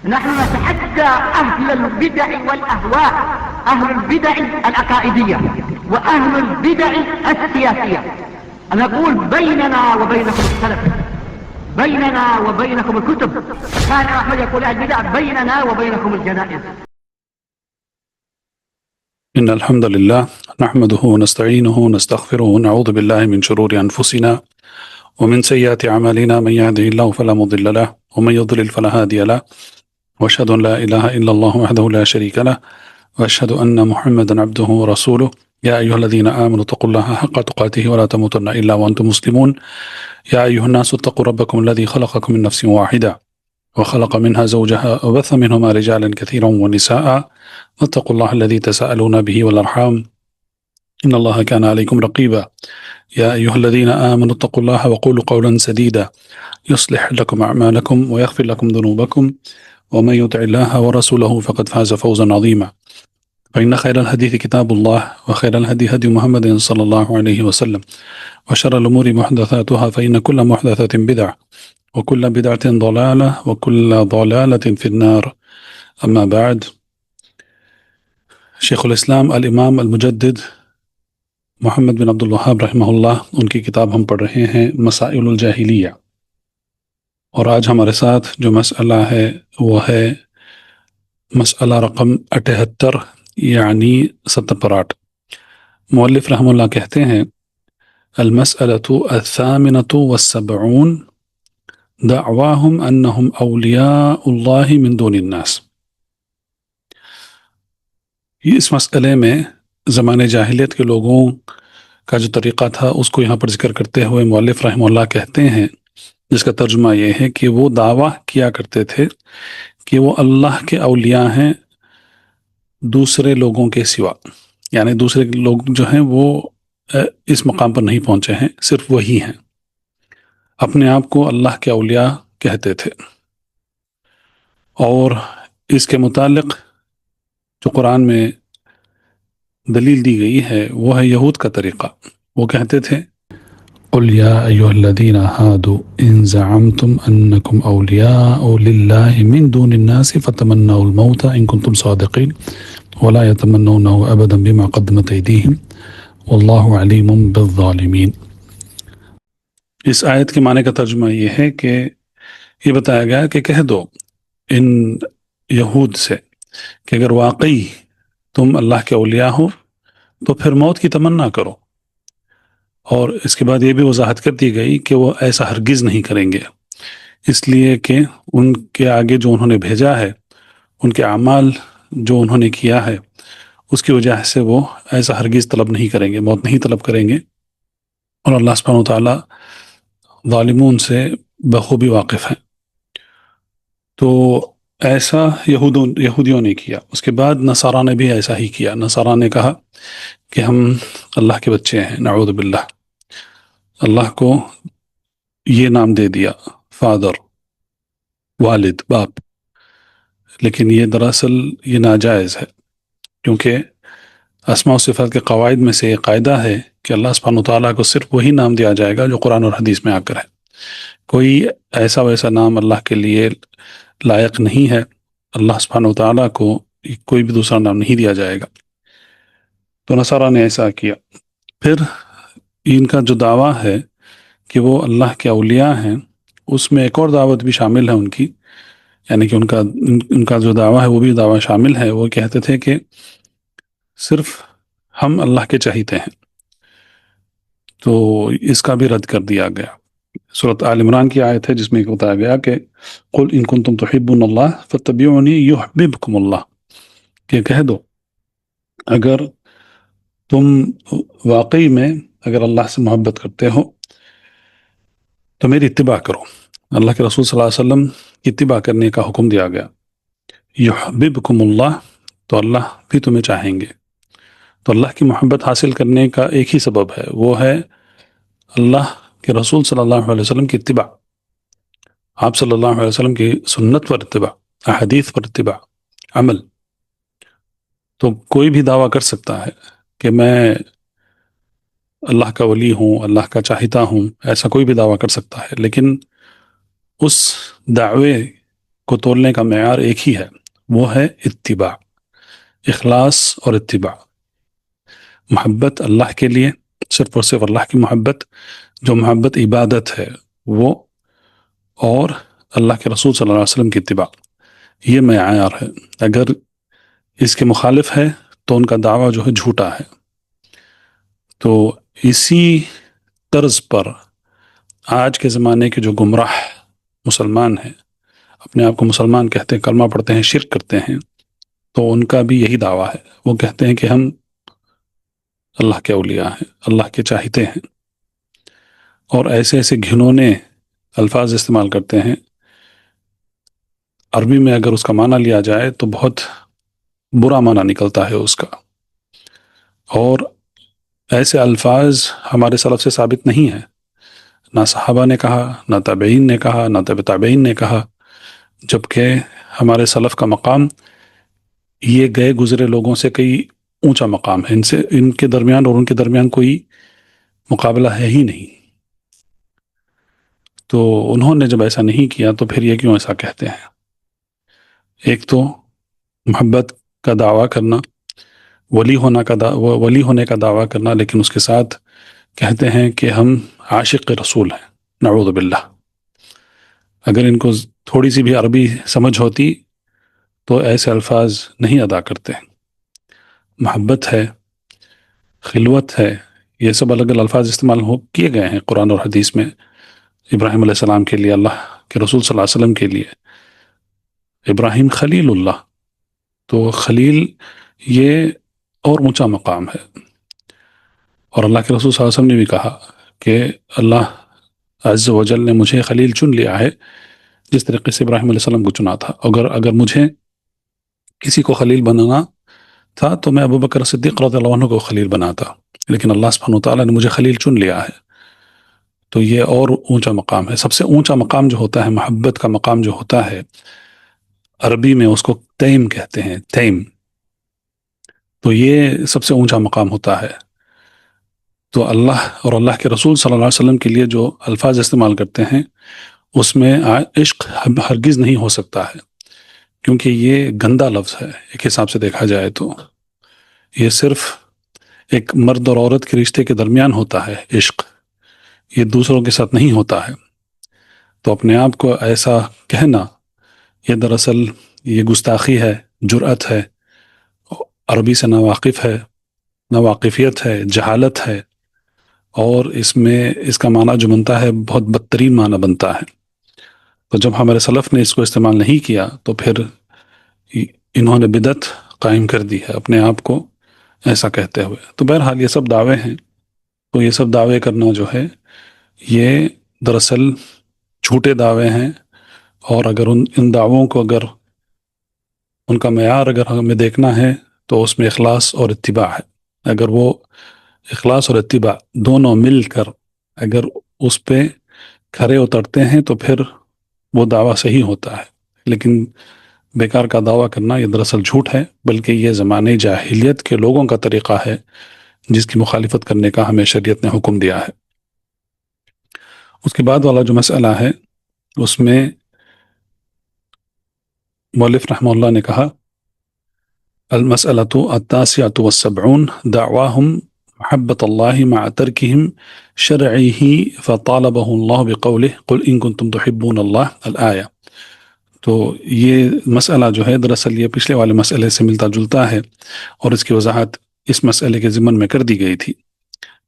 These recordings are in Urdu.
نحن نتحدى أهل البدع والأهواء، أهل البدع العقائدية وأهل البدع السياسية، أن نقول بيننا وبينكم السلف، بيننا وبينكم الكتب. كان أحمد يقول البدع بيننا وبينكم الجنائز. إن الحمد لله نحمده ونستعينه ونستغفره ونعوذ بالله من شرور أنفسنا ومن سيئات أعمالنا، من يهده الله فلا مضل له ومن يضلل فلا هادي له، وأشهد أن لا إله إلا الله وحده لا شريك له، وأشهد أن محمدا عبده ورسوله. يا أيها الذين آمنوا اتقوا الله حق تقاته ولا تموتن إلا وأنتم مسلمون. يا أيها الناس اتقوا ربكم الذي خلقكم من نفس واحدة وخلق منها زوجها وبث منهما رجالا كثيرا ونساء، واتقوا الله الذي تساءلون به والأرحام إن الله كان عليكم رقيبا. يا أيها الذين آمنوا اتقوا الله وقولوا قولا سديدا يصلح لكم أعمالكم ويغفر لكم ذنوبكم، ومن يطع الله ورسوله فقد فاز فوزا عظيما. فإن خير الحديث كتاب الله، وخير الهدي هدي محمد صلى الله عليه وسلم، وشر الأمور محدثاتها، فإن كل محدثة بدعة وكل بدعة ضلالة وكل ضلالة في النار. أما بعد، شیخ الاسلام الامام المجدد محمد بن عبد الوہاب رحمہ اللہ، ان کی کتاب ہم پڑھ رہے ہیں مسائل الجاہلیہ، اور آج ہمارے ساتھ جو مسئلہ ہے وہ ہے مسئلہ رقم 78، یعنی 70 پر 8۔ مؤلف رحمہ اللہ کہتے ہیں: المسألة الثامنة والسبعون دعواهم انہم اولیاء اللہ من دون الناس۔ اس مسئلے میں زمانے جاہلیت کے لوگوں کا جو طریقہ تھا اس کو یہاں پر ذکر کرتے ہوئے مؤلف رحمہ اللہ کہتے ہیں، جس کا ترجمہ یہ ہے کہ وہ دعویٰ کیا کرتے تھے کہ وہ اللہ کے اولیاء ہیں دوسرے لوگوں کے سوا، یعنی دوسرے لوگ جو ہیں وہ اس مقام پر نہیں پہنچے ہیں، صرف وہی ہیں۔ اپنے آپ کو اللہ کے اولیاء کہتے تھے، اور اس کے متعلق جو قرآن میں دلیل دی گئی ہے وہ ہے یہود کا طریقہ۔ وہ کہتے تھے: قُلْ يَا أَيُّهَا الَّذِينَ هَادُوا إِن زَعَمْتُمْ أَنَّكُمْ أَوْلِيَاءُ لِلَّهِ مِن دُونِ النَّاسِ فَتَمَنَّوُا الْمَوْتَ إِن كُنتُمْ صَادِقِينَ وَلَا يَتَمَنَّوْنَهُ أَبَدًا بِمَا قَدَّمَتْ أَيْدِيهِمْ وَاللَّهُ عَلِيمٌ بِالظَّالِمِينَ۔ اس آیت کے معنی کا ترجمہ یہ ہے کہ یہ بتایا گیا کہ کہہ دو ان یہود سے کہ اگر واقعی تم اللہ کے اولیاء ہو تو پھر موت کی تمنا کرو، اور اس کے بعد یہ بھی وضاحت کر دی گئی کہ وہ ایسا ہرگز نہیں کریں گے، اس لیے کہ ان کے آگے جو انہوں نے بھیجا ہے، ان کے اعمال جو انہوں نے کیا ہے، اس کی وجہ سے وہ ایسا ہرگز طلب نہیں کریں گے، موت نہیں طلب کریں گے، اور اللہ سبحانہ وتعالیٰ ظالمون سے بخوبی واقف ہیں۔ تو ایسا یہودیوں نے کیا۔ اس کے بعد نصارہ نے بھی ایسا ہی کیا۔ نصارہ نے کہا کہ ہم اللہ کے بچے ہیں، نعوذ باللہ، اللہ کو یہ نام دے دیا، فادر، والد، باپ، لیکن یہ دراصل یہ ناجائز ہے، کیونکہ اسماء و صفات کے قواعد میں سے ایک قاعدہ ہے کہ اللہ سبحانہ وتعالیٰ کو صرف وہی نام دیا جائے گا جو قرآن اور حدیث میں آ کر ہے۔ کوئی ایسا ویسا نام اللہ کے لیے لائق نہیں ہے، اللہ سبحانہ وتعالیٰ کو کوئی بھی دوسرا نام نہیں دیا جائے گا۔ تو نصارہ نے ایسا کیا۔ پھر ان کا جو دعویٰ ہے کہ وہ اللہ کے اولیاء ہیں، اس میں ایک اور دعوت بھی شامل ہے ان کی، یعنی کہ ان کا جو دعویٰ ہے وہ بھی دعویٰ شامل ہے۔ وہ کہتے تھے کہ صرف ہم اللہ کے چاہتے ہیں، تو اس کا بھی رد کر دیا گیا۔ سورۃ آل عمران کی آیت ہے جس میں بتایا گیا کہ قُلْ إِن كُنتُمْ تُحِبُّونَ اللَّهَ فَاتَّبِعُونِي يُحْبِبْكُمُ اللَّهُ، کہ کہہ دو اگر تم واقعی میں اگر اللہ سے محبت کرتے ہو تو میری اتباع کرو۔ اللہ کے رسول صلی اللہ علیہ وسلم کی اتباع کرنے کا حکم دیا گیا۔ یحببکم اللہ، تو اللہ بھی تمہیں چاہیں گے۔ تو اللہ کی محبت حاصل کرنے کا ایک ہی سبب ہے، وہ ہے اللہ کے رسول صلی اللہ علیہ وسلم کی اتباع، آپ صلی اللہ علیہ وسلم کی سنت پر اتباع، احادیث پر اتباع، عمل۔ تو کوئی بھی دعویٰ کر سکتا ہے کہ میں اللہ کا ولی ہوں، اللہ کا چاہتا ہوں، ایسا کوئی بھی دعویٰ کر سکتا ہے، لیکن اس دعوے کو تولنے کا معیار ایک ہی ہے، وہ ہے اتباع، اخلاص اور اتباع. محبت اللہ کے لیے، صرف اور صرف اللہ کی محبت، جو محبت عبادت ہے وہ، اور اللہ کے رسول صلی اللہ علیہ وسلم کی اتباع، یہ معیار ہے. اگر اس کے مخالف ہے تو ان کا دعویٰ جو ہے جھوٹا ہے. تو اسی طرز پر آج کے زمانے کے جو گمراہ مسلمان ہیں، اپنے آپ کو مسلمان کہتے ہیں، کلمہ پڑھتے ہیں، شرک کرتے ہیں، تو ان کا بھی یہی دعویٰ ہے. وہ کہتے ہیں کہ ہم اللہ کے اولیاء ہیں، اللہ کے چاہتے ہیں، اور ایسے ایسے گھنونے الفاظ استعمال کرتے ہیں. عربی میں اگر اس کا معنی لیا جائے تو بہت برا معنی نکلتا ہے اس کا، اور ایسے الفاظ ہمارے سلف سے ثابت نہیں ہیں. نہ صحابہ نے کہا، نہ تابعین نے کہا، نہ تابع تابعین نے کہا، جبکہ ہمارے سلف کا مقام یہ گئے گزرے لوگوں سے کئی اونچا مقام ہے. ان کے درمیان اور ان کے درمیان کوئی مقابلہ ہے ہی نہیں. تو انہوں نے جب ایسا نہیں کیا تو پھر یہ کیوں ایسا کہتے ہیں؟ ایک تو محبت کا دعویٰ کرنا، ولی ہونے کا دعویٰ کرنا، لیکن اس کے ساتھ کہتے ہیں کہ ہم عاشق رسول ہیں. نعوذ باللہ. اگر ان کو تھوڑی سی بھی عربی سمجھ ہوتی تو ایسے الفاظ نہیں ادا کرتے. محبت ہے، خلوت ہے، یہ سب الگ الگ الفاظ استعمال کیے گئے ہیں قرآن اور حدیث میں. ابراہیم علیہ السلام کے لیے، اللہ کے رسول صلی اللہ علیہ وسلم کے لیے. ابراہیم خلیل اللہ، تو خلیل یہ اور اونچا مقام ہے. اور اللہ کے رسول صلی اللہ علیہ وسلم نے بھی کہا کہ اللہ عز و جل نے مجھے خلیل چن لیا ہے جس طریقے سے ابراہیم علیہ السلام کو چنا تھا. اگر مجھے کسی کو خلیل بنانا تھا تو میں ابو بکر صدیق رضی اللہ عنہ کو خلیل بناتا، لیکن اللہ سبحانہ وتعالیٰ نے مجھے خلیل چن لیا ہے. تو یہ اور اونچا مقام ہے. سب سے اونچا مقام جو ہوتا ہے، محبت کا مقام جو ہوتا ہے، عربی میں اس کو تیم کہتے ہیں، تیم. تو یہ سب سے اونچا مقام ہوتا ہے. تو اللہ اور اللہ کے رسول صلی اللہ علیہ وسلم کے لیے جو الفاظ استعمال کرتے ہیں اس میں عشق ہرگز نہیں ہو سکتا ہے، کیونکہ یہ گندا لفظ ہے. ایک حساب سے دیکھا جائے تو یہ صرف ایک مرد اور عورت کے رشتے کے درمیان ہوتا ہے عشق، یہ دوسروں کے ساتھ نہیں ہوتا ہے. تو اپنے آپ کو ایسا کہنا یہ دراصل یہ گستاخی ہے، جرأت ہے، عربی سے ناواقف ہے، ناواقفیت ہے، جہالت ہے، اور اس کا معنی جو بنتا ہے بہت بدترین معنی بنتا ہے. تو جب ہمارے سلف نے اس کو استعمال نہیں کیا تو پھر انہوں نے بدعت قائم کر دی ہے اپنے آپ کو ایسا کہتے ہوئے. تو بہرحال یہ سب دعوے ہیں. تو یہ سب دعوے کرنا جو ہے یہ دراصل جھوٹے دعوے ہیں. اور اگر ان دعووں کو اگر ان کا معیار اگر ہمیں دیکھنا ہے تو اس میں اخلاص اور اتباع ہے. اگر وہ اخلاص اور اتباع دونوں مل کر اگر اس پہ کھرے اترتے ہیں تو پھر وہ دعویٰ صحیح ہوتا ہے. لیکن بیکار کا دعویٰ کرنا یہ دراصل جھوٹ ہے، بلکہ یہ زمانے جاہلیت کے لوگوں کا طریقہ ہے جس کی مخالفت کرنے کا ہمیں شریعت نے حکم دیا ہے. اس کے بعد والا جو مسئلہ ہے اس میں مؤلف رحمہ اللہ نے کہا المسألة التاسعة والسبعون دعواهم محبت اللہ مع ترکہم شرعہ فطالبہ اللہ بقولہ قل ان کنتم تحبون اللہ الآیہ. تو یہ مسئلہ جو ہے دراصل یہ پچھلے والے مسئلے سے ملتا جلتا ہے، اور اس کی وضاحت اس مسئلے کے ضمن میں کر دی گئی تھی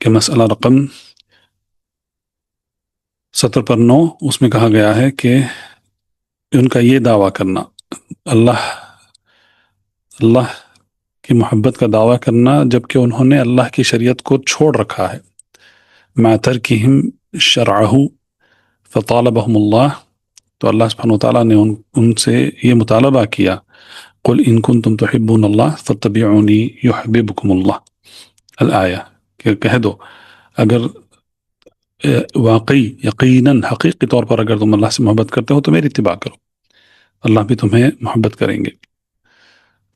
کہ مسئلہ رقم 70 پر 9 اس میں کہا گیا ہے کہ ان کا یہ دعویٰ کرنا، اللہ کی محبت کا دعویٰ کرنا جبکہ انہوں نے اللہ کی شریعت کو چھوڑ رکھا ہے. مع ترکہم شرعہ فطالبہم اللہ، تو اللہ سبحانہ وتعالیٰ نے ان سے یہ مطالبہ کیا قل ان کنتم تحبون اللہ فاتبعونی یحببکم اللہ الآیہ، کہ کہہ دو اگر واقعی یقیناً حقیقی طور پر اگر تم اللہ سے محبت کرتے ہو تو میری اتباع کرو، اللہ بھی تمہیں محبت کریں گے.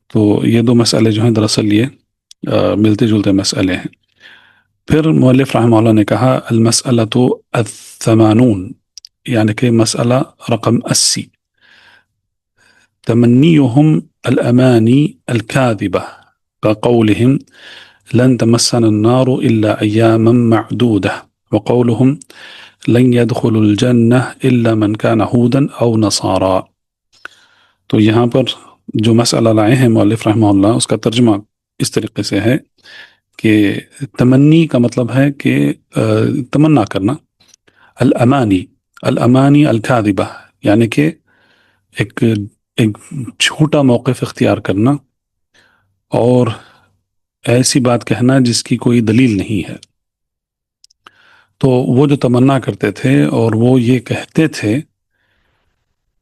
تو یہ دو مسئلے جو ہیں دراصل یہ ملتے جلتے مسئلے ہیں. پھر مؤلف رحمہ اللہ نے کہا المسألة الثمانون، یعنی کہ مسئلہ رقم 80. تمنيهم الأماني الكاذبة كقولهم لن تمسنا النار إلا أياما معدودة وقولهم لن يدخل الجنة إلا من كان هودا أو نصارى. تو یہاں پر جو مسئلہ لائے ہیں مؤلف رحمہ اللہ اس کا ترجمہ اس طریقے سے ہے کہ تمنی کا مطلب ہے کہ تمنا کرنا، الامانی الکاذبہ یعنی کہ ایک جھوٹا موقف اختیار کرنا اور ایسی بات کہنا جس کی کوئی دلیل نہیں ہے. تو وہ جو تمنا کرتے تھے اور وہ یہ کہتے تھے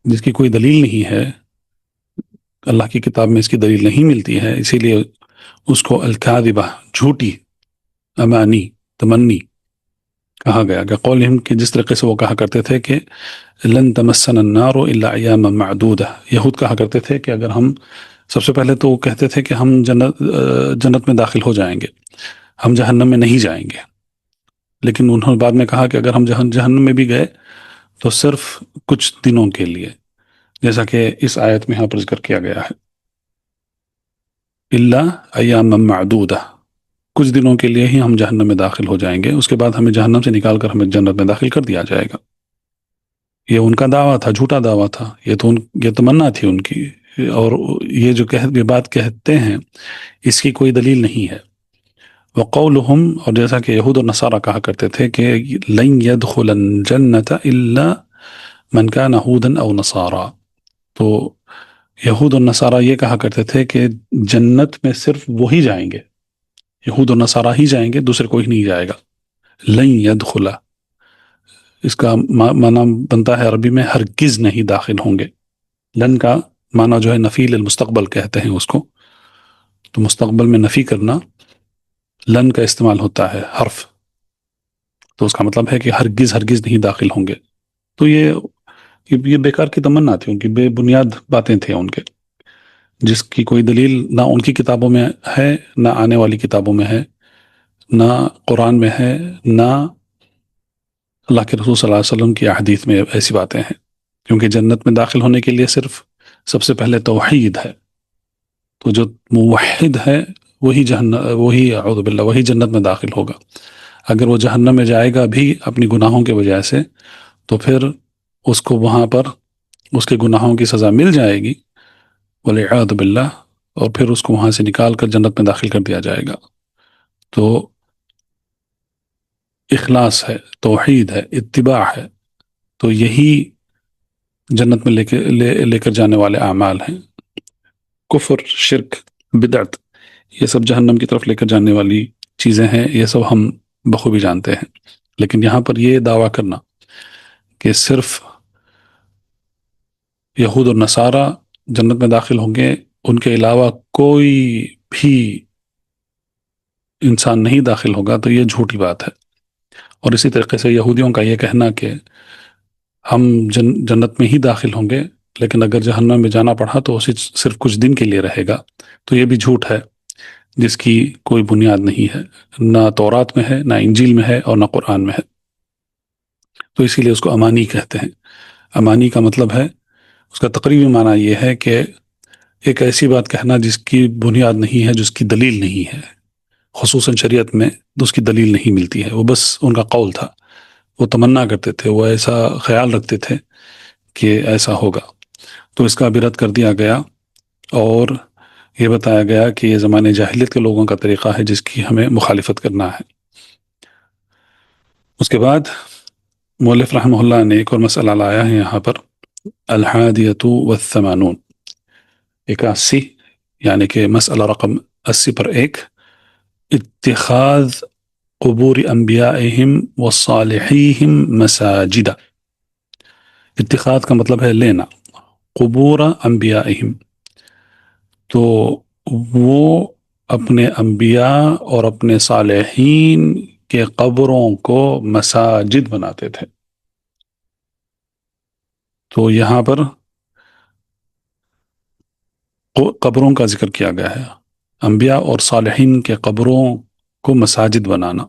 جس کی کوئی دلیل نہیں ہے، اللہ کی کتاب میں اس کی دلیل نہیں ملتی ہے، اسی لیے اس کو الکاذبہ جھوٹی امانی تمنی کہا گیا. کہ قولہم کہ جس طریقے سے وہ کہا کرتے تھے کہ لن تمسنا النار الا ایاما معدودہ، یہود کہا کرتے تھے کہ اگر ہم، سب سے پہلے تو وہ کہتے تھے کہ ہم جنت میں داخل ہو جائیں گے، ہم جہنم میں نہیں جائیں گے. لیکن انہوں نے بعد میں کہا کہ اگر ہم جہنم میں بھی گئے تو صرف کچھ دنوں کے لیے، جیسا کہ اس آیت میں یہاں پر ذکر کیا گیا ہے الا ایاما معدودہ، کچھ دنوں کے لیے ہی ہم جہنم میں داخل ہو جائیں گے، اس کے بعد ہمیں جہنم سے نکال کر ہمیں جنت میں داخل کر دیا جائے گا. یہ ان کا دعویٰ تھا، جھوٹا دعویٰ تھا، یہ تمنا تھی ان کی، اور یہ بات کہتے ہیں اس کی کوئی دلیل نہیں ہے. وقولہم، اور جیسا کہ یہود اور نصارہ کہا کرتے تھے کہ لن يدخل الجنة الا من كان هودا او نصارى، تو یہود اور نصارہ یہ کہا کرتے تھے کہ جنت میں صرف وہی جائیں گے، یہود اور نصارہ ہی جائیں گے، دوسرے کوئی نہیں جائے گا. لن يدخل، اس کا معنی بنتا ہے عربی میں ہرگز نہیں داخل ہوں گے. لن کا معنی جو ہے نفی للمستقبل کہتے ہیں اس کو، تو مستقبل میں نفی کرنا لن کا استعمال ہوتا ہے حرف، تو اس کا مطلب ہے کہ ہرگز نہیں داخل ہوں گے. تو یہ بیکار کی تمنا تھی، ان کی بے بنیاد باتیں تھیں ان کے، جس کی کوئی دلیل نہ ان کی کتابوں میں ہے، نہ آنے والی کتابوں میں ہے، نہ قرآن میں ہے، نہ اللہ کے رسول صلی اللہ علیہ وسلم کی احادیث میں ایسی باتیں ہیں. کیونکہ جنت میں داخل ہونے کے لیے صرف سب سے پہلے توحید ہے، تو جو موحد ہے وہی اعوذ باللہ وہی جنت میں داخل ہوگا. اگر وہ جہنم میں جائے گا بھی اپنی گناہوں کے وجہ سے، تو پھر اس کو وہاں پر اس کے گناہوں کی سزا مل جائے گی والعیاذ باللہ، اور پھر اس کو وہاں سے نکال کر جنت میں داخل کر دیا جائے گا. تو اخلاص ہے، توحید ہے، اتباع ہے، تو یہی جنت میں لے کر جانے والے اعمال ہیں. کفر، شرک، بدعت، یہ سب جہنم کی طرف لے کر جانے والی چیزیں ہیں، یہ سب ہم بخوبی جانتے ہیں. لیکن یہاں پر یہ دعویٰ کرنا کہ صرف یہود اور نصارہ جنت میں داخل ہوں گے، ان کے علاوہ کوئی بھی انسان نہیں داخل ہوگا، تو یہ جھوٹی بات ہے. اور اسی طریقے سے یہودیوں کا یہ کہنا کہ ہم جنت میں ہی داخل ہوں گے، لیکن اگر جہنم میں جانا پڑا تو اسے صرف کچھ دن کے لیے رہے گا، تو یہ بھی جھوٹ ہے جس کی کوئی بنیاد نہیں ہے، نہ تورات میں ہے، نہ انجیل میں ہے، اور نہ قرآن میں ہے. تو اسی لیے اس کو امانی کہتے ہیں. امانی کا مطلب ہے، اس کا تقریبی معنی یہ ہے کہ ایک ایسی بات کہنا جس کی بنیاد نہیں ہے، جس کی دلیل نہیں ہے، خصوصاً شریعت میں اس کی دلیل نہیں ملتی ہے، وہ بس ان کا قول تھا، وہ تمنا کرتے تھے، وہ ایسا خیال رکھتے تھے کہ ایسا ہوگا. تو اس کا بھی رد کر دیا گیا، اور یہ بتایا گیا کہ یہ زمانے جاہلیت کے لوگوں کا طریقہ ہے جس کی ہمیں مخالفت کرنا ہے. اس کے بعد مؤلف رحمہ اللہ نے ایک اور مسئلہ لایا ہے یہاں پر، الحادیۃ والثمانون، 81، یعنی کہ مسئلہ رقم 80 پر 1، اتخاذ قبور انبیائہم وصالحیہم مساجد. اتخاذ کا مطلب ہے لینا، قبور انبیائہم، تو وہ اپنے انبیاء اور اپنے صالحین کے قبروں کو مساجد بناتے تھے. تو یہاں پر قبروں کا ذکر کیا گیا ہے، انبیاء اور صالحین کے قبروں کو مساجد بنانا.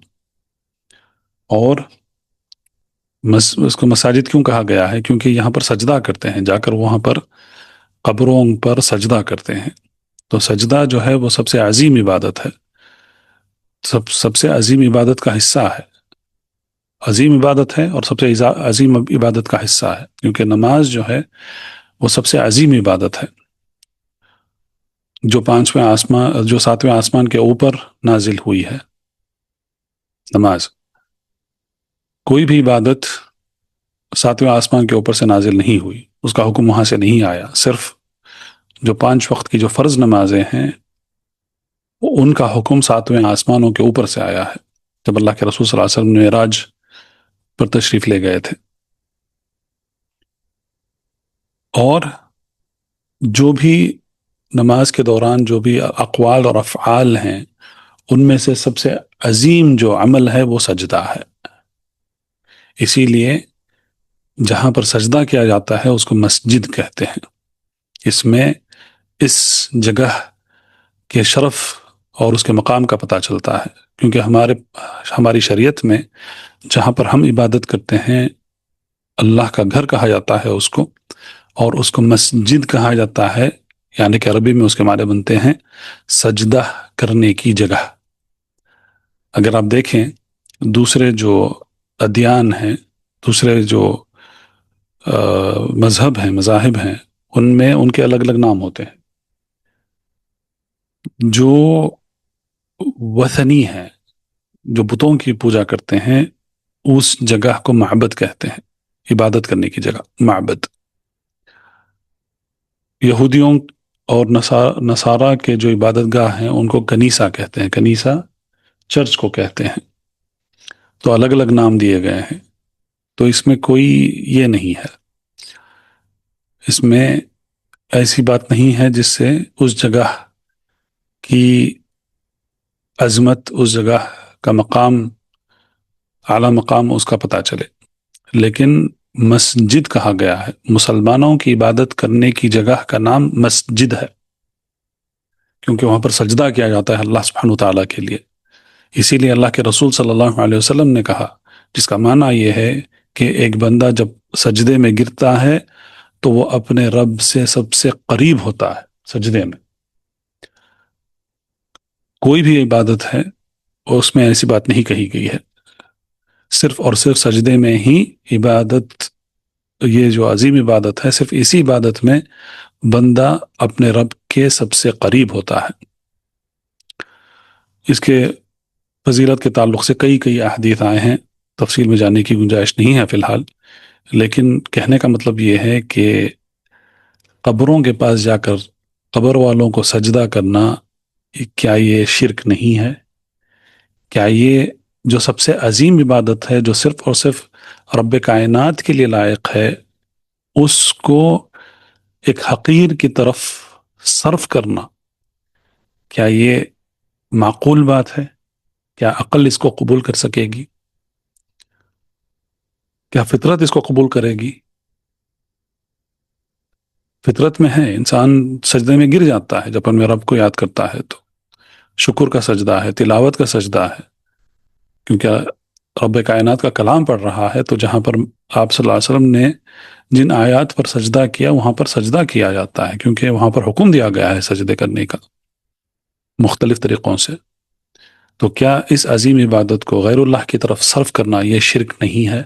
اور اس کو مساجد کیوں کہا گیا ہے؟ کیونکہ یہاں پر سجدہ کرتے ہیں، جا کر وہاں پر قبروں پر سجدہ کرتے ہیں. تو سجدہ جو ہے وہ سب سے عظیم عبادت ہے، سب سے عظیم عبادت کا حصہ ہے، عظیم عبادت ہے اور سب سے عظیم عبادت کا حصہ ہے، کیونکہ نماز جو ہے وہ سب سے عظیم عبادت ہے جو ساتویں آسمان کے اوپر نازل ہوئی ہے. نماز، کوئی بھی عبادت ساتویں آسمان کے اوپر سے نازل نہیں ہوئی، اس کا حکم وہاں سے نہیں آیا. صرف جو 5 وقت کی جو فرض نمازیں ہیں ان کا حکم ساتویں آسمانوں کے اوپر سے آیا ہے، جب اللہ کے رسول صلی اللہ علیہ وسلم معراج پر تشریف لے گئے تھے. اور جو بھی نماز کے دوران جو بھی اقوال اور افعال ہیں ان میں سے سب سے عظیم جو عمل ہے وہ سجدہ ہے. اسی لیے جہاں پر سجدہ کیا جاتا ہے اس کو مسجد کہتے ہیں. اس میں اس جگہ کے شرف اور اس کے مقام کا پتہ چلتا ہے، کیونکہ ہماری شریعت میں جہاں پر ہم عبادت کرتے ہیں اللہ کا گھر کہا جاتا ہے اس کو، اور اس کو مسجد کہا جاتا ہے، یعنی کہ عربی میں اس کے معنی بنتے ہیں سجدہ کرنے کی جگہ. اگر آپ دیکھیں دوسرے جو ادیان ہیں، دوسرے جو مذاہب ہیں، ان میں ان کے الگ الگ نام ہوتے ہیں. جو وثنی ہیں، جو بتوں کی پوجا کرتے ہیں، اس جگہ کو معبد کہتے ہیں، عبادت کرنے کی جگہ معبد. یہودیوں اور نصارہ کے جو عبادت گاہ ہیں ان کو کنیسہ کہتے ہیں، کنیسہ چرچ کو کہتے ہیں. تو الگ الگ نام دیے گئے ہیں. تو اس میں کوئی یہ نہیں ہے، اس میں ایسی بات نہیں ہے جس سے اس جگہ کی عظمت، اس جگہ کا مقام، اعلیٰ مقام اس کا پتہ چلے. لیکن مسجد کہا گیا ہے، مسلمانوں کی عبادت کرنے کی جگہ کا نام مسجد ہے، کیونکہ وہاں پر سجدہ کیا جاتا ہے اللہ سبحانہ وتعالیٰ کے لیے. اسی لیے اللہ کے رسول صلی اللہ علیہ وسلم نے کہا، جس کا معنی یہ ہے کہ ایک بندہ جب سجدے میں گرتا ہے تو وہ اپنے رب سے سب سے قریب ہوتا ہے. سجدے میں کوئی بھی عبادت ہے اس میں ایسی بات نہیں کہی گئی ہے، صرف اور صرف سجدے میں ہی عبادت، یہ جو عظیم عبادت ہے، صرف اسی عبادت میں بندہ اپنے رب کے سب سے قریب ہوتا ہے. اس کے فضیلت کے تعلق سے کئی احادیث آئے ہیں، تفصیل میں جانے کی گنجائش نہیں ہے فی الحال، لیکن کہنے کا مطلب یہ ہے کہ قبروں کے پاس جا کر قبر والوں کو سجدہ کرنا، کیا یہ شرک نہیں ہے؟ کیا یہ جو سب سے عظیم عبادت ہے، جو صرف اور صرف رب کائنات کے لیے لائق ہے، اس کو ایک حقیر کی طرف صرف کرنا، کیا یہ معقول بات ہے؟ کیا عقل اس کو قبول کر سکے گی؟ کیا فطرت اس کو قبول کرے گی؟ فطرت میں ہے، انسان سجدے میں گر جاتا ہے جب اپنے رب کو یاد کرتا ہے، تو شکر کا سجدہ ہے، تلاوت کا سجدہ ہے، کیونکہ رب کائنات کا کلام پڑھ رہا ہے. تو جہاں پر آپ صلی اللہ علیہ وسلم نے جن آیات پر سجدہ کیا وہاں پر سجدہ کیا جاتا ہے، کیونکہ وہاں پر حکم دیا گیا ہے سجدے کرنے کا مختلف طریقوں سے. تو کیا اس عظیم عبادت کو غیر اللہ کی طرف صرف کرنا یہ شرک نہیں ہے؟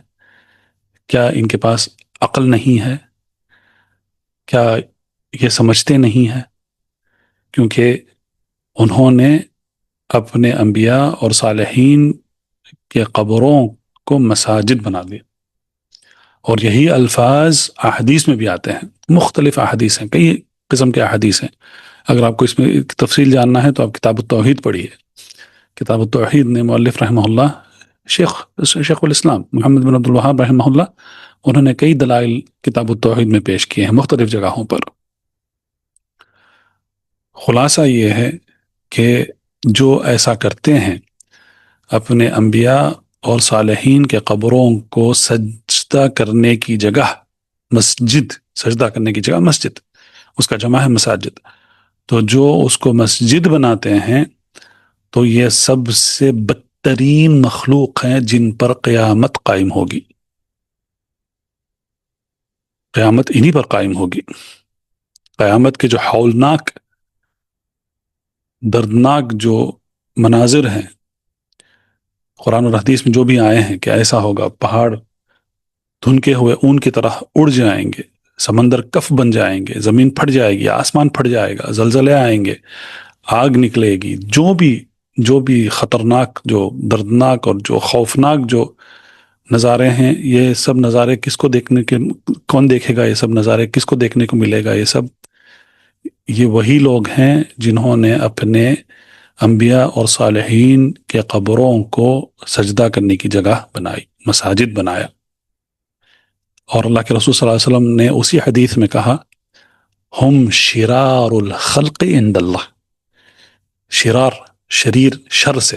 کیا ان کے پاس عقل نہیں ہے؟ کیا یہ سمجھتے نہیں ہیں؟ کیونکہ انہوں نے اپنے انبیاء اور صالحین کے قبروں کو مساجد بنا دیا. اور یہی الفاظ احادیث میں بھی آتے ہیں، مختلف احادیث ہیں، کئی قسم کے احادیث ہیں. اگر آپ کو اس میں تفصیل جاننا ہے تو آپ کتاب التوحید پڑھیے. کتاب التوحید نے مؤلف رحمہ اللہ، شیخ الاسلام محمد بن عبد الوہاب رحمہ اللہ، انہوں نے کئی دلائل کتاب التوحید میں پیش کیے ہیں مختلف جگہوں پر. خلاصہ یہ ہے کہ جو ایسا کرتے ہیں، اپنے انبیاء اور صالحین کے قبروں کو سجدہ کرنے کی جگہ مسجد، سجدہ کرنے کی جگہ مسجد، اس کا جمع ہے مساجد، تو جو اس کو مسجد بناتے ہیں تو یہ سب سے بدترین مخلوق ہیں جن پر قیامت قائم ہوگی. قیامت انہی پر قائم ہوگی. قیامت کے جو ہولناک دردناک جو مناظر ہیں قرآن اور حدیث میں جو بھی آئے ہیں کہ ایسا ہوگا، پہاڑ دھنکے ہوئے اون کی طرح اڑ جائیں گے، سمندر کف بن جائیں گے، زمین پھٹ جائے گی، آسمان پھٹ جائے گا، زلزلے آئیں گے، آگ نکلے گی، جو بھی خطرناک، جو دردناک اور جو خوفناک جو نظارے ہیں، یہ سب نظارے کس کو دیکھنے کے، کون دیکھے گا؟ یہ سب نظارے کس کو دیکھنے کو ملے گا؟ یہ وہی لوگ ہیں جنہوں نے اپنے انبیاء اور صالحین کے قبروں کو سجدہ کرنے کی جگہ بنائی، مساجد بنایا۔ اور اللہ کے رسول صلی اللہ علیہ وسلم نے اسی حدیث میں کہا ہم شرار الخلق عند اللہ، شرار شریر شر سے،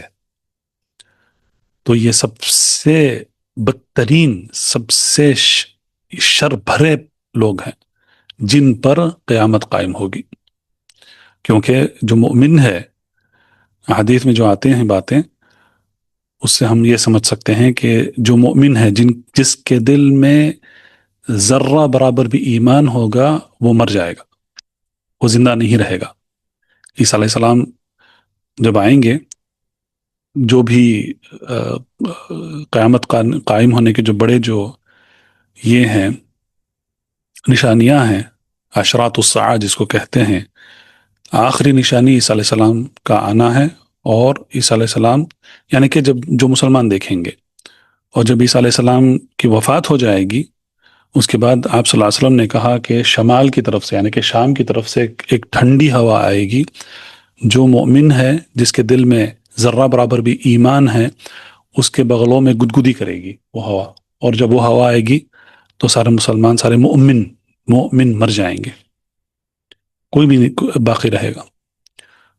تو یہ سب سے بدترین، سب سے شر بھرے لوگ ہیں جن پر قیامت قائم ہوگی۔ کیونکہ جو مومن ہے، حدیث میں جو آتے ہیں باتیں، اس سے ہم یہ سمجھ سکتے ہیں کہ جو مومن ہے، جس کے دل میں ذرہ برابر بھی ایمان ہوگا، وہ مر جائے گا، وہ زندہ نہیں رہے گا۔ عیسیٰ علیہ السلام جب آئیں گے، جو بھی قیامت قائم ہونے کے جو بڑے جو یہ ہیں نشانیاں ہیں، اشراط الساعہ جس کو کہتے ہیں، آخری نشانی عیسیٰ علیہ السلام کا آنا ہے۔ اور عیسیٰ علیہ السلام یعنی کہ جب جو مسلمان دیکھیں گے، اور جب عیسیٰ علیہ السلام کی وفات ہو جائے گی، اس کے بعد آپ صلی اللہ علیہ وسلم نے کہا کہ شمال کی طرف سے، یعنی کہ شام کی طرف سے ایک ٹھنڈی ہوا آئے گی، جو مومن ہے، جس کے دل میں ذرہ برابر بھی ایمان ہے، اس کے بغلوں میں گدگدی کرے گی وہ ہوا، اور جب وہ ہوا آئے گی تو سارے مسلمان، سارے مومن مر جائیں گے، کوئی بھی نہیں باقی رہے گا،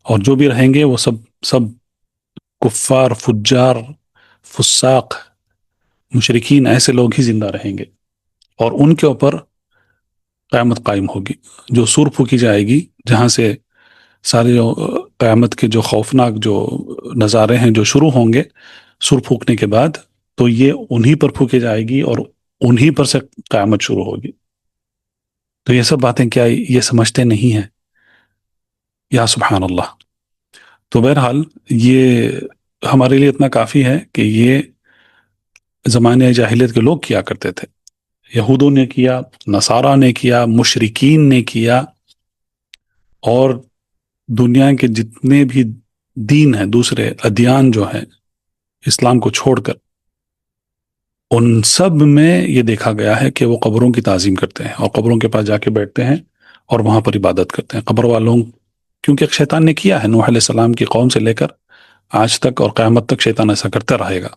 اور جو بھی رہیں گے وہ سب کفار، فجار، فساق، مشرکین، ایسے لوگ ہی زندہ رہیں گے، اور ان کے اوپر قیامت قائم ہوگی۔ جو سور پھونکی جائے گی، جہاں سے سارے قیامت کے جو خوفناک جو نظارے ہیں جو شروع ہوں گے سور پھونکنے کے بعد، تو یہ انہی پر پھونکی جائے گی اور انہی پر سے قیامت شروع ہوگی۔ تو یہ سب باتیں کیا یہ سمجھتے نہیں ہیں؟ یا سبحان اللہ۔ تو بہرحال یہ ہمارے لیے اتنا کافی ہے کہ یہ زمانے جاہلیت کے لوگ کیا کرتے تھے، یہودوں نے کیا، نصارہ نے کیا، مشرکین نے کیا، اور دنیا کے جتنے بھی دین ہیں، دوسرے ادیان جو ہیں اسلام کو چھوڑ کر، ان سب میں یہ دیکھا گیا ہے کہ وہ قبروں کی تعظیم کرتے ہیں، اور قبروں کے پاس جا کے بیٹھتے ہیں اور وہاں پر عبادت کرتے ہیں قبر والوں، کیونکہ شیطان نے کیا ہے، نوح علیہ السلام کی قوم سے لے کر آج تک اور قیامت تک شیطان ایسا کرتا رہے گا۔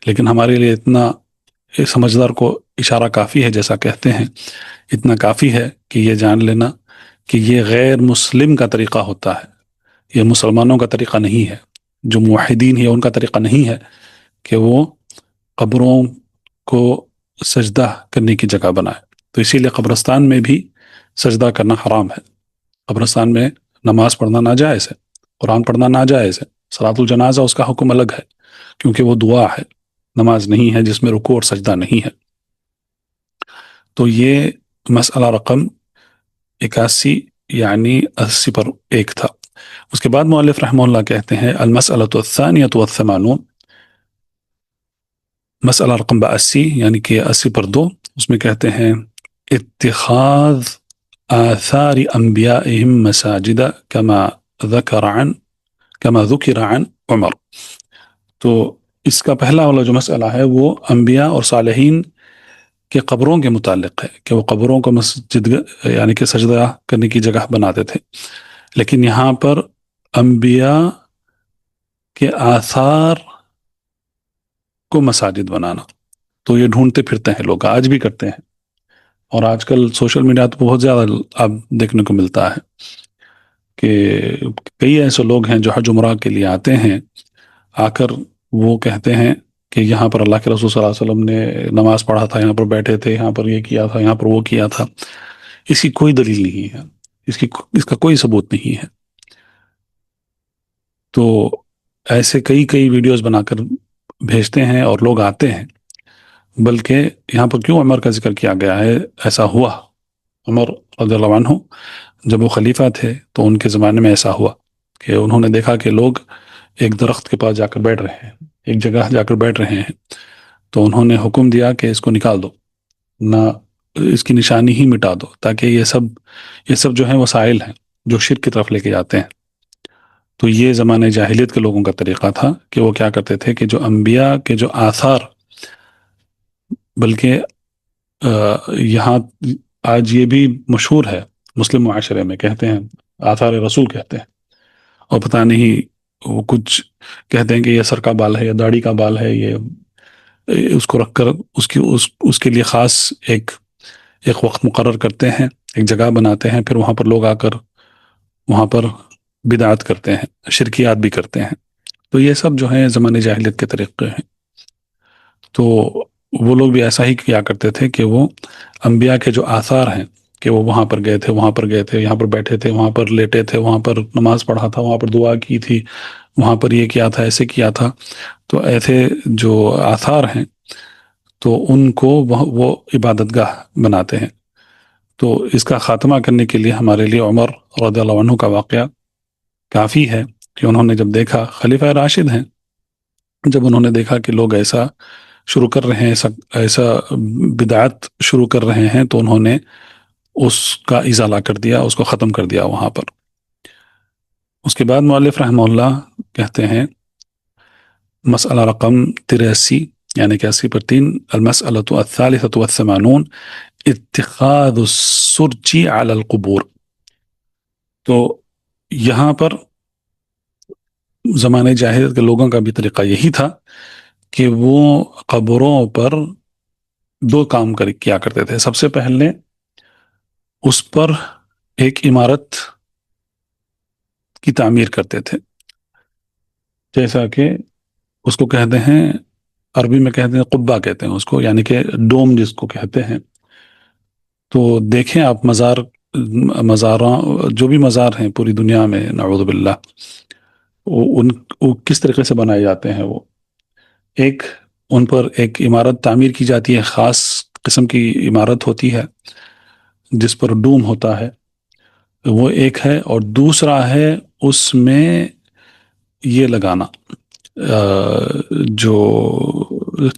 لیکن ہمارے لیے اتنا سمجھدار کو اشارہ کافی ہے، جیسا کہتے ہیں، اتنا کافی ہے کہ یہ جان لینا کہ یہ غیر مسلم کا طریقہ ہوتا ہے، یہ مسلمانوں کا طریقہ نہیں ہے، جو موحدین ہیں ان کا طریقہ نہیں ہے کہ وہ قبروں کو سجدہ کرنے کی جگہ بنائے۔ تو اسی لیے قبرستان میں بھی سجدہ کرنا حرام ہے، قبرستان میں نماز پڑھنا ناجائز ہے، قرآن پڑھنا ناجائز ہے، صلاۃ الجنازہ اس کا حکم الگ ہے، کیونکہ وہ دعا ہے، نماز نہیں ہے جس میں رکوع اور سجدہ نہیں ہے۔ تو یہ مسئلہ رقم 81 یعنی 80 پر 1 تھا۔ اس کے بعد مؤلف رحمہ اللہ کہتے ہیں المسألۃ الثانیۃ والثمانون، مسئلہ رقم 82 یعنی کہ 80 پر 2، اس میں کہتے ہیں اتخاذ آثار انبیائہم مساجد کما ذکر عن عمر۔ تو اس کا پہلا والا جو مسئلہ ہے وہ انبیاء اور صالحین کے قبروں کے متعلق ہے کہ وہ قبروں کو مسجد یعنی کہ سجدہ کرنے کی جگہ بناتے تھے، لیکن یہاں پر انبیاء کے آثار کو مساجد بنانا، تو یہ ڈھونڈتے پھرتے ہیں لوگ، آج بھی کرتے ہیں، اور آج کل سوشل میڈیا تو بہت زیادہ اب دیکھنے کو ملتا ہے کہ کئی ایسے لوگ ہیں جو حج عمرہ کے لیے آتے ہیں، آ کر وہ کہتے ہیں کہ یہاں پر اللہ کے رسول صلی اللہ علیہ وسلم نے نماز پڑھا تھا، یہاں پر بیٹھے تھے، یہاں پر یہ کیا تھا، یہاں پر وہ کیا تھا۔ اس کی کوئی دلیل نہیں ہے، اس کا کوئی ثبوت نہیں ہے۔ تو ایسے کئی ویڈیوز بنا کر بھیجتے ہیں اور لوگ آتے ہیں، بلکہ یہاں پر کیوں عمر کا ذکر کیا گیا ہے؟ ایسا ہوا عمر رضی اللہ عنہ جب وہ خلیفہ تھے تو ان کے زمانے میں ایسا ہوا کہ انہوں نے دیکھا کہ لوگ ایک درخت کے پاس جا کر بیٹھ رہے ہیں، ایک جگہ جا کر بیٹھ رہے ہیں، تو انہوں نے حکم دیا کہ اس کو نکال دو، نہ اس کی نشانی ہی مٹا دو، تاکہ یہ سب جو ہیں وسائل ہیں جو شرک کی طرف لے کے جاتے ہیں۔ تو یہ زمانہ جاہلیت کے لوگوں کا طریقہ تھا کہ وہ کیا کرتے تھے کہ جو انبیاء کے جو آثار، بلکہ یہاں آج یہ بھی مشہور ہے مسلم معاشرے میں، کہتے ہیں آثار رسول کہتے ہیں، اور پتہ نہیں وہ کچھ کہتے ہیں کہ یہ سر کا بال ہے یا داڑھی کا بال ہے، یہ اس کو رکھ کر اس کے لیے خاص ایک وقت مقرر کرتے ہیں، ایک جگہ بناتے ہیں، پھر وہاں پر لوگ آ کر وہاں پر بدعات کرتے ہیں، شرکیات بھی کرتے ہیں۔ تو یہ سب جو ہیں زمانے جاہلیت کے طریقے ہیں۔ تو وہ لوگ بھی ایسا ہی کیا کرتے تھے کہ وہ انبیاء کے جو آثار ہیں کہ وہ وہاں پر گئے تھے، وہاں پر گئے تھے، یہاں پر بیٹھے تھے، وہاں پر لیٹے تھے، وہاں پر نماز پڑھا تھا، وہاں پر دعا کی تھی، وہاں پر یہ کیا تھا، ایسے کیا تھا، تو ایسے جو آثار ہیں تو ان کو وہ عبادت گاہ بناتے ہیں۔ تو اس کا خاتمہ کرنے کے لیے ہمارے لیے عمر رضی اللہ عنہ کا واقعہ کافی ہے کہ انہوں نے جب دیکھا، خلیفہ راشد ہیں، جب انہوں نے دیکھا کہ لوگ ایسا شروع کر رہے ہیں، ایسا بدعت شروع کر رہے ہیں، تو انہوں نے اس کا ازالہ کر دیا، اس کو ختم کر دیا وہاں پر۔ اس کے بعد مؤلف رحمہ اللہ کہتے ہیں مسئلہ رقم 83 یعنی کہ 80 پر 3، المسألة الثالثة والثمانون اتخاذ السرج على القبور۔ تو یہاں پر زمانے جاہلیت کے لوگوں کا بھی طریقہ یہی تھا کہ وہ قبروں پر دو کام کیا کرتے تھے۔ سب سے پہلے اس پر ایک عمارت کی تعمیر کرتے تھے، جیسا کہ اس کو کہتے ہیں، عربی میں کہتے ہیں قبہ کہتے ہیں اس کو، یعنی کہ ڈوم جس کو کہتے ہیں۔ تو دیکھیں آپ مزاراں جو بھی مزار ہیں پوری دنیا میں نعوذ باللہ، وہ کس طریقے سے بنائے جاتے ہیں، وہ ان پر ایک عمارت تعمیر کی جاتی ہے، خاص قسم کی عمارت ہوتی ہے جس پر ڈوم ہوتا ہے، وہ ایک ہے، اور دوسرا ہے اس میں یہ لگانا جو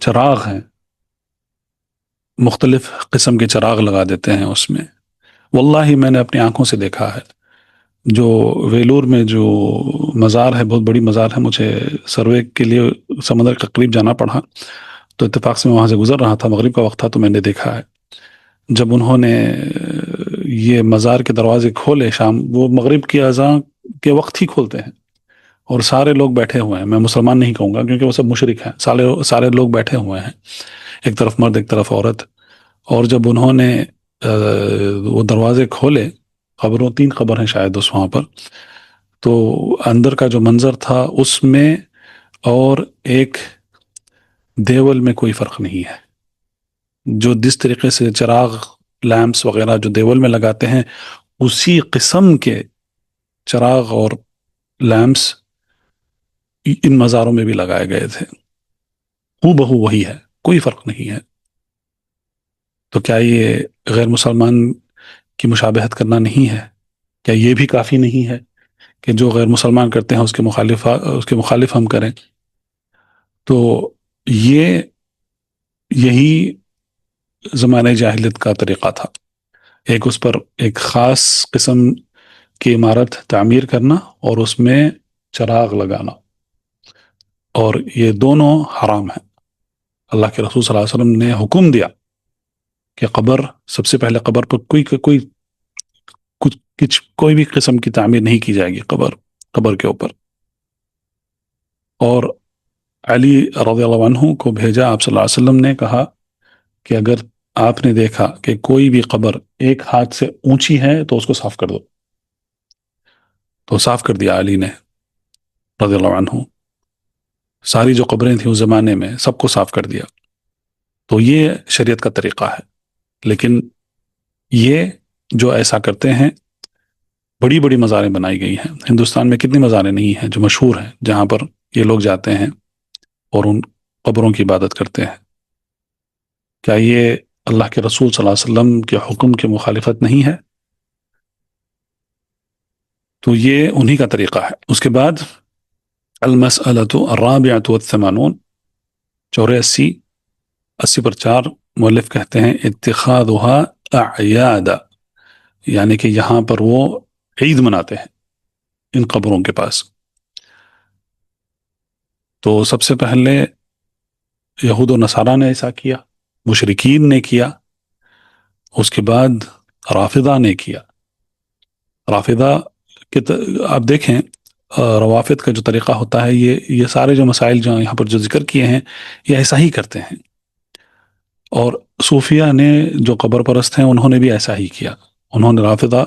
چراغ ہیں، مختلف قسم کے چراغ لگا دیتے ہیں اس میں۔ واللہ میں نے اپنی آنکھوں سے دیکھا ہے، جو ویلور میں جو مزار ہے، بہت بڑی مزار ہے، مجھے سروے کے لیے سمندر کے قریب جانا پڑا، تو اتفاق سے میں وہاں سے گزر رہا تھا، مغرب کا وقت تھا، تو میں نے دیکھا ہے جب انہوں نے یہ مزار کے دروازے کھولے شام، وہ مغرب کی اذان کے وقت ہی کھولتے ہیں، اور سارے لوگ بیٹھے ہوئے ہیں، میں مسلمان نہیں کہوں گا کیونکہ وہ سب مشرک ہیں، سارے لوگ بیٹھے ہوئے ہیں، ایک طرف مرد ایک طرف عورت۔ اور جب انہوں نے وہ دروازے کھولے، 3 قبر ہیں شاید اس وہاں پر، تو اندر کا جو منظر تھا اس میں اور ایک دیول میں کوئی فرق نہیں ہے۔ جو جس طریقے سے چراغ لیمپس وغیرہ جو دیول میں لگاتے ہیں، اسی قسم کے چراغ اور لیمپس ان مزاروں میں بھی لگائے گئے تھے، ہو بہو وہی ہے، کوئی فرق نہیں ہے۔ تو کیا یہ غیر مسلمان کی مشابہت کرنا نہیں ہے؟ کیا یہ بھی کافی نہیں ہے کہ جو غیر مسلمان کرتے ہیں اس کے مخالف ہم کریں؟ تو یہی زمانہ جاہلیت کا طریقہ تھا، ایک اس پر ایک خاص قسم کی عمارت تعمیر کرنا اور اس میں چراغ لگانا، اور یہ دونوں حرام ہیں۔ اللہ کے رسول صلی اللہ علیہ وسلم نے حکم دیا کہ سب سے پہلے قبر پر کوئی بھی قسم کی تعمیر نہیں کی جائے گی قبر کے اوپر۔ اور علی رضی اللہ عنہ کو بھیجا، آپ صلی اللہ علیہ وسلم نے کہا کہ اگر آپ نے دیکھا کہ کوئی بھی قبر ایک ہاتھ سے اونچی ہے تو اس کو صاف کر دو، تو صاف کر دیا علی نے رضی اللہ عنہ، ساری جو قبریں تھیں اس زمانے میں سب کو صاف کر دیا۔ تو یہ شریعت کا طریقہ ہے، لیکن یہ جو ایسا کرتے ہیں، بڑی بڑی مزاریں بنائی گئی ہیں، ہندوستان میں کتنی مزاریں نہیں ہیں جو مشہور ہیں، جہاں پر یہ لوگ جاتے ہیں اور ان قبروں کی عبادت کرتے ہیں۔ کیا یہ اللہ کے رسول صلی اللہ علیہ وسلم کے حکم کی مخالفت نہیں ہے، تو یہ انہی کا طریقہ ہے۔ اس کے بعد المسألۃ الرابعۃ والثمانون، 84، 80 پر 4، مؤلف کہتے ہیں اتخاذها اعیاد، یعنی کہ یہاں پر وہ عید مناتے ہیں ان قبروں کے پاس۔ تو سب سے پہلے یہود و نصارہ نے ایسا کیا، مشرکین نے کیا، اس کے بعد رافضہ نے کیا۔ رافضہ آپ دیکھیں روافض کا جو طریقہ ہوتا ہے، یہ سارے جو مسائل جو یہاں پر جو ذکر کیے ہیں یہ ایسا ہی کرتے ہیں، اور صوفیہ نے جو قبر پرست ہیں انہوں نے بھی ایسا ہی کیا، انہوں نے رافضہ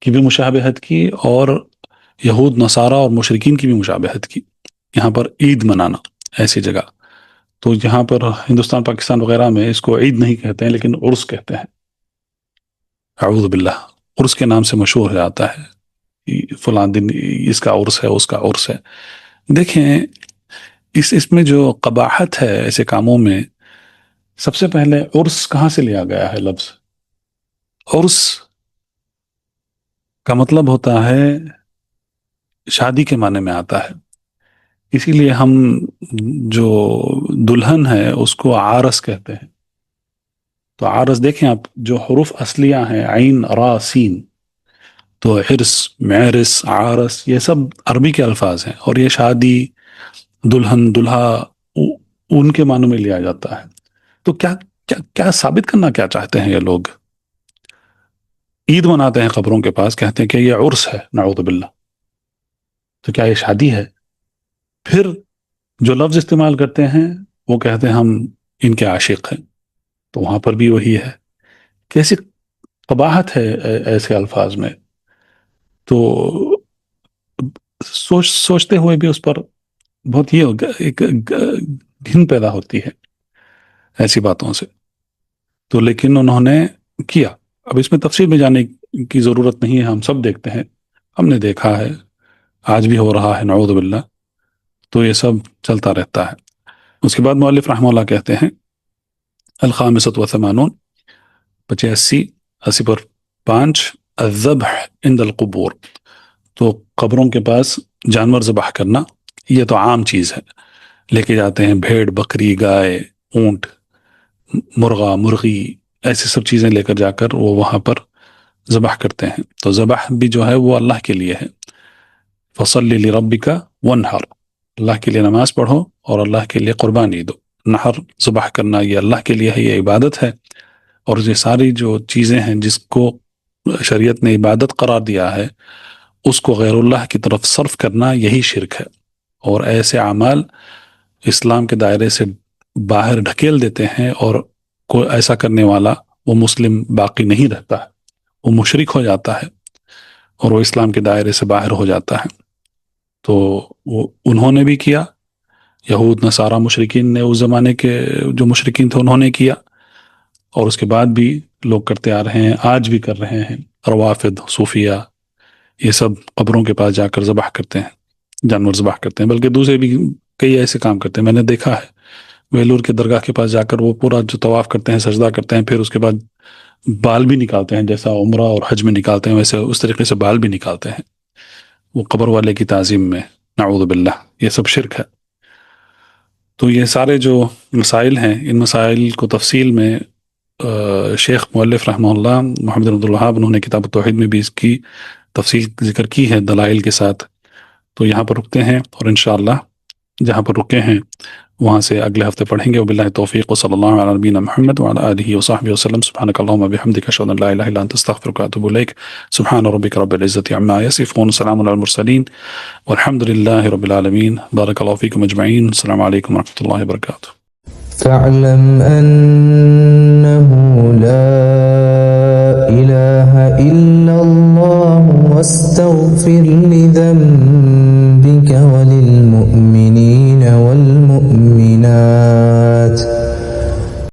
کی بھی مشابہت کی اور یہود نصارہ اور مشرکین کی بھی مشابہت کی۔ یہاں پر عید منانا ایسی جگہ، تو یہاں پر ہندوستان پاکستان وغیرہ میں اس کو عید نہیں کہتے ہیں لیکن عرس کہتے ہیں، اعوذ باللہ، عرس کے نام سے مشہور ہو جاتا ہے، فلاں دن اس کا عرس ہے، اس کا عرس ہے۔ دیکھیں اس میں جو قباحت ہے ایسے کاموں میں، سب سے پہلے عرس کہاں سے لیا گیا ہے؟ لفظ عرس کا مطلب ہوتا ہے شادی کے معنی میں آتا ہے، اسی لیے ہم جو دلہن ہے اس کو عارس کہتے ہیں۔ تو عارس دیکھیں آپ، جو حروف اصلیہ ہیں عین را سین، تو عرس، معرس، عارس، یہ سب عربی کے الفاظ ہیں، اور یہ شادی، دلہن، دلہا ان کے معنوں میں لیا جاتا ہے۔ تو کیا ثابت کرنا کیا چاہتے ہیں یہ لوگ؟ عید مناتے ہیں قبروں کے پاس، کہتے ہیں کہ یہ عرس ہے، نعوذ باللہ، تو کیا یہ شادی ہے؟ پھر جو لفظ استعمال کرتے ہیں وہ کہتے ہیں ہم ان کے عاشق ہیں، تو وہاں پر بھی وہی ہے۔ کیسی قباحت ہے ایسے الفاظ میں! تو سوچتے ہوئے بھی اس پر بہت ہی ایک گھن پیدا ہوتی ہے ایسی باتوں سے۔ تو لیکن انہوں نے کیا، اب اس میں تفصیل میں جانے کی ضرورت نہیں ہے، ہم سب دیکھتے ہیں، ہم نے دیکھا ہے، آج بھی ہو رہا ہے، نعوذ باللہ، تو یہ سب چلتا رہتا ہے۔ اس کے بعد مؤلف رحمہ اللہ کہتے ہیں الخامسۃ والثمانون، 85، 80 پر 5، الذبح عند القبور، تو قبروں کے پاس جانور ذبح کرنا، یہ تو عام چیز ہے، لے کے جاتے ہیں بھیڑ، بکری، گائے، اونٹ، مرغا، مرغی، ایسی سب چیزیں لے کر جا کر وہ وہاں پر ذبح کرتے ہیں۔ تو ذبح بھی جو ہے وہ اللہ کے لیے ہے، فصلی لربک وانحر، اللہ کے لیے نماز پڑھو اور اللہ کے لیے قربانی دو۔ نحر، ذبح کرنا، یہ اللہ کے لیے ہے، یہ عبادت ہے، اور یہ ساری جو چیزیں ہیں جس کو شریعت نے عبادت قرار دیا ہے اس کو غیر اللہ کی طرف صرف کرنا، یہی شرک ہے، اور ایسے اعمال اسلام کے دائرے سے باہر ڈھکیل دیتے ہیں، اور کوئی ایسا کرنے والا وہ مسلم باقی نہیں رہتا ہے، وہ مشرک ہو جاتا ہے اور وہ اسلام کے دائرے سے باہر ہو جاتا ہے۔ تو وہ انہوں نے بھی کیا، یہود نصارہ مشرکین نے، اس زمانے کے جو مشرکین تھے انہوں نے کیا، اور اس کے بعد بھی لوگ کرتے آ رہے ہیں، آج بھی کر رہے ہیں۔ روافض، صوفیہ، یہ سب قبروں کے پاس جا کر ذبح کرتے ہیں، جانور ذبح کرتے ہیں، بلکہ دوسرے بھی کئی ایسے کام کرتے ہیں، میں نے دیکھا ہے۔ ویلور کے درگاہ کے پاس جا کر وہ پورا جو طواف کرتے ہیں، سجدہ کرتے ہیں، پھر اس کے بعد بال بھی نکالتے ہیں، جیسا عمرہ اور حج میں نکالتے ہیں ویسے اس طریقے سے بال بھی نکالتے ہیں وہ قبر والے کی تعظیم میں، نعوذ باللہ، یہ سب شرک ہے۔ تو یہ سارے جو مسائل ہیں، ان مسائل کو تفصیل میں شیخ مؤلف رحمہ اللہ محمد بن عبد الوہاب، انہوں نے کتاب التوحید میں بھی اس کی تفصیل ذکر کی ہے دلائل کے ساتھ۔ تو یہاں پر رکتے ہیں، اور انشاءاللہ جہاں پر رکے ہیں وہاں سے اگلے ہفتے پڑھیں گے۔ وباللہ توفیق، وصلی اللہ علی نبینا محمد وعلی آلہ وصحبہ وسلم، سبحانک اللہم وبحمدک، اشہد ان لا الہ الا انت، استغفرک واتوب الیک۔ سبحان ربک رب العزۃ عما یصفون، سلام علی المرسلین، والحمد للہ رب العالمین۔ بارک اللہ فیکم اجمعین، السلام علیکم ورحمۃ اللہ وبرکاتہ۔ فاعلم أنه لا إله إلا الله واستغفر لذنبك وللمؤمنين والمؤمنات